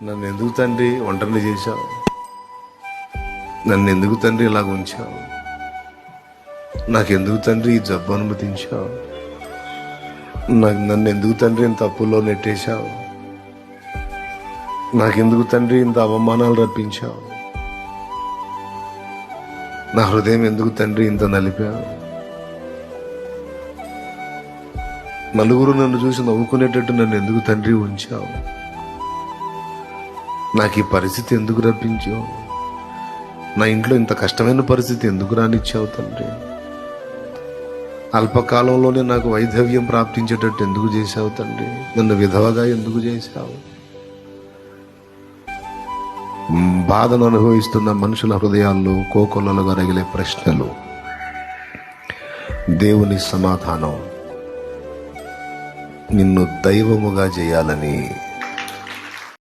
నన్ను ఎందుకు తండ్రి ఒంటరిని చేశావు? నన్ను ఎందుకు తండ్రి ఇలాగ ఉంచావు? నాకెందుకు తండ్రి ఈ జబ్బు అనుమతించావు? నన్ను ఎందుకు తండ్రి ఇంత అప్పుల్లో నెట్టేశావు? నాకెందుకు తండ్రి ఇంత అవమానాలు రప్పించావు? నా హృదయం ఎందుకు తండ్రి ఇంత నలిపావు? నలుగురు నన్ను చూసి నవ్వుకునేటట్టు నన్ను ఎందుకు తండ్రి ఉంచావు? నాకు ఈ పరిస్థితి ఎందుకు రప్పించావు? నా ఇంట్లో ఇంత కష్టమైన పరిస్థితి ఎందుకు రానిచ్చావు తండ్రి? అల్పకాలంలోనే నాకు వైధవ్యం ప్రాప్తించేటట్టు ఎందుకు చేశావు తండ్రి? నన్ను విధవగా ఎందుకు చేశావు? బాధను అనుభవిస్తున్న మనుషుల హృదయాల్లో కోకొల్లలుగా రగిలే ప్రశ్నలు. దేవుని సమాధానం నిన్ను దైవముగా చేయాలని